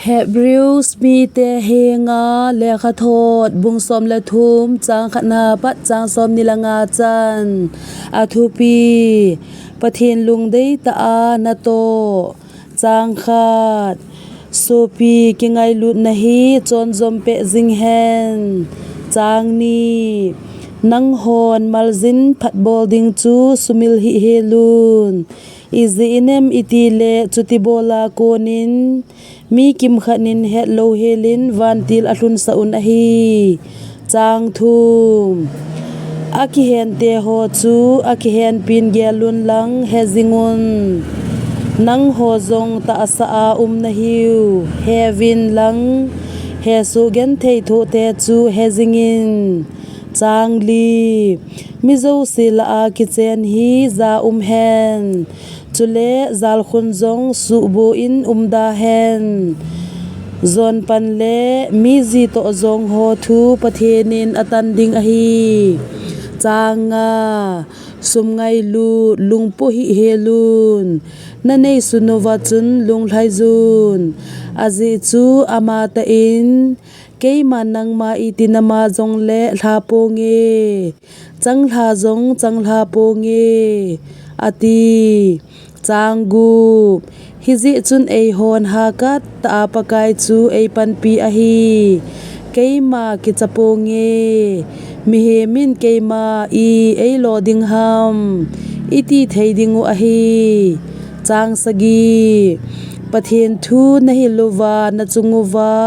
Hebrews มีแต่เฮงาและขะโทษบุงสมและทุมจางขนาปัจจางสมนิลงาจันอาทุปีปะเทนลุงได้ตาอานาโตจางขาดโซปีกิงไงลุดนะฮีจนจมเปจิงแฮนจางนีนังฮอนมัลซินพัดบอลดิงจูสุมิลฮิเฮลุนอิซิอิเนมอิติเลจุติโบลาโกนินมีกิมขนินเฮโลเฮลินวันติลอลุนสะอุนอฮีจางทุมอากิเฮนเตโฮจูอากิเฮนปินเกลุนลังเฮซิงุนนังโฮซงตาสานะฮิวเฮวินลังเฮสุเกนเทโทเตจูเฮซิงินจางลีมิโซซิลอากิเจนฮีซาเฮนจุเลซัลคุนซงสุโบอินดาเฮนซอนปันเลมิซิโตซงโฮทูประเทนินอตันดิงอฮีจางาสุมไงลูลุงปุฮิเฮลุนนันเนสุโนวาจุนลุงไทจุนอาจิจูอามาตอินเกยมานังมาอิตินามาจงเลลาโปเงจังลาจงจังลาโปเงอติจางกูฮิจิจุนเอฮอนฮากัตตาปะกายจูเอปันปีอฮีเกยมากิจโปเงมิเฮมินเกยมาอีเอโลดิงฮัมอิติเทดิงอฮีจางสกีปะเทนทูนะฮิโลวานะจุงวา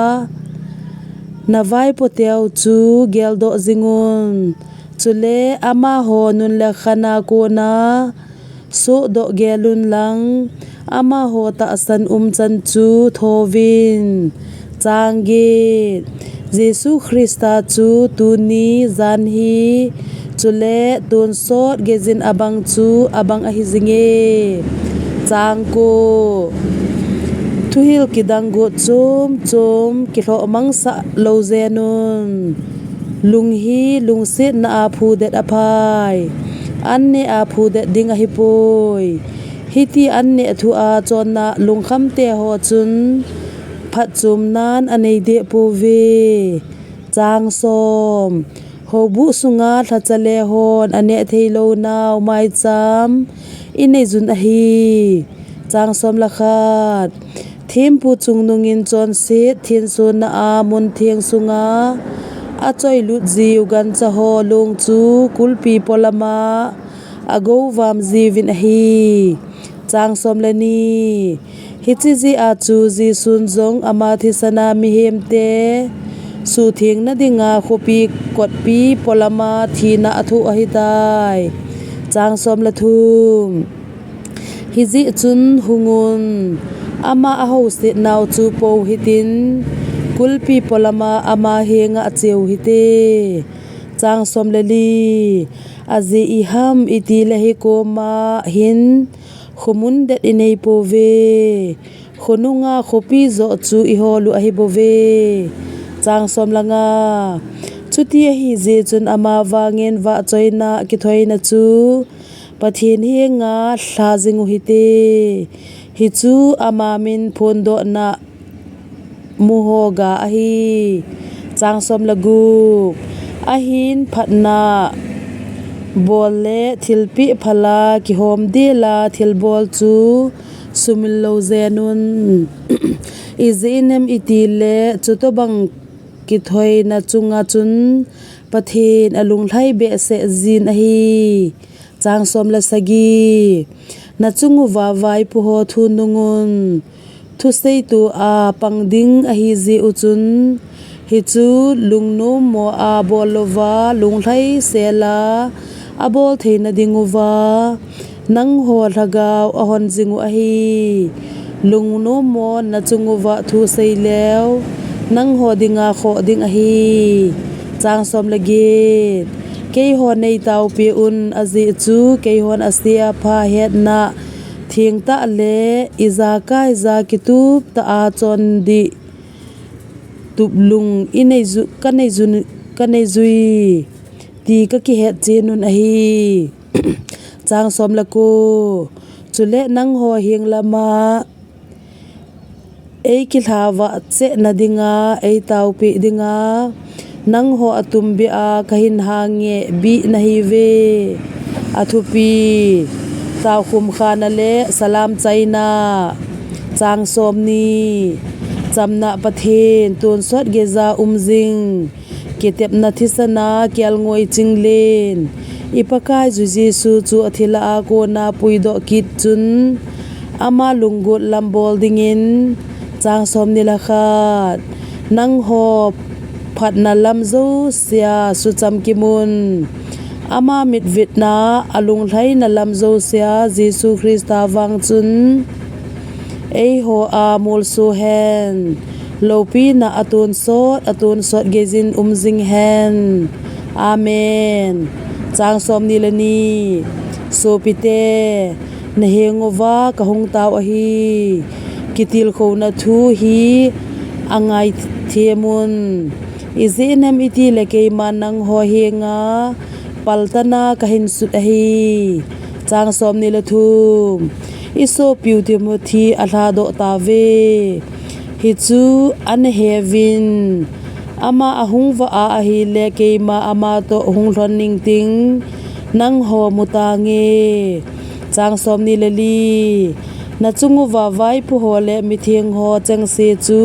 นาไวโปเตียวจูเกลโดซิงุนจุเลอามาโฮนุนเลขนาโกนาสุโดเกลุนลังอามาโฮตาสันจันจูโทวินจางเกตเยซูคริสตาจูตูนีจันฮีจุเลตุนโซดเกจินอบังจูอบังอหิซิงเงจางโกทุฮิลกิดังกุจุมกิโลมังสะโลเซนุนลุงฮีลุงซิดนาอาพูเดดอภัยอันเนอาพูเดดดิงอหิปอยฮิตีอันเนทุอาจอนนาลุงคำเตโฮจุนพัดจุมนานอเนเดปูเวจางสมโฮบุสุงาทัจเลฮอนอเนเทโลนาวไมจามอินเนจุนอฮีจางสมละคาดทีมผู้จุงนุงินจอนซิดทินซุนอามุนเทียงสุงาอาจอยลุดจิวกันจะฮอลงจูกุลปีปลมาอาโกวามจีวินฮีจางสมเลนีฮิจิจิอาจูจีซุนจงอามาทิสนามิเฮมเตสู่เทียงนาดิงาโคปีกดปีปลมาทีนาอทุอหิตายจางสมละทุมฮิจิจุนหุงุนอามาอาโฮสินาวจูโปฮิตินกุลปีปลมาอามาเฮงะเจียวฮิเตจางสมเลลีอาเจอิฮัมอิติเลฮิโกมาหินขมุนเดดอินเอโปเวขนุงาขปีโจจูอิฮอลุอหิโบเวจางสมละงาจุติฮิเจจุนอามาวาเงินวะจอยนากิถอยนาจูปะเทนเฮงาลาจิงุฮิเตฮิจูอามามินพนโดนะมุโฮกาอฮีจางสมละกูอหินพัดนาบอลเลทิลปิพลากิโฮมเดลาทิลบอลจูสุมิลโลเซนุนอิซินเนมอิติเลจุตบังกิถอยนาจุงอาจุนปะเทนอลุงไทเบเซจินอฮีจางสมละสกีนาจุงวาไวปุโฮทุนุงุนทุเซตูอาปังดิงอหิจิอุจุนฮิจูลุงนุมโมอาบอลวาลุงไทเซลาอาบอลเทนดิงวานังโหระกาวอหอนจิงอฮีลุงนุมโมนาจุงวาทุเซแล้วนังโหดิงาโคดิงอฮีจางสมละเกตเกยฮอนในเตาเปียอุนอจิจูเกยฮอนอาเซียพาเฮดนาเทียงตะเลอิซากายซากิตุบตะอาจอนดิตุบลุงอินในจุกันในจุยตีก็กิเฮดเจนุนอฮีจางสมละโกจุเลนังโหเฮียงละมา ei ki thawa che na dinga ei tau pi dinga nang ho atum bi a kahin hange bi na hi ve athupi tau khum khana le salam chaina chang som ni chamna pathin tun sot geza umjing kitep na thisana kyal ngoi chinglen ipakai ju jesu chu athila a ko na puido kit chun ama lungut lambol dingin chang som nila khat nang hop phat na lamzo sia su cham kimun ama mit vitna alung thlai na lamzo sia jesu christa wang chun ei ho a mul su hen lopi na atun sot gezin umjing hen amen chang som nilani so pite na hengova ka hong taw a hi kitil kho na thu hi angai themun izinem iti leke manang ho henga paltana kahin sut a hi chang som nila thum iso piu timothy atha do ta ve hi chu an hevin ama ahung wa a hi leke ma ama to hung thon ning ting nang ho mutange chang som ni lali na chungu wa vai pu ho le mi thing ho chang se chu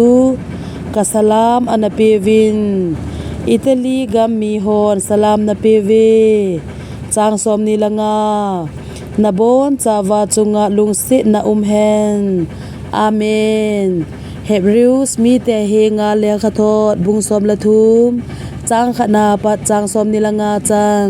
kasalam anapevin Italy gam mi hon salam na peve chang som ni langa na bon chawa chunga lungsi na hen amen Hebrews mi te henga le khathot bung som la thum chang khana pa chang som ni langa chan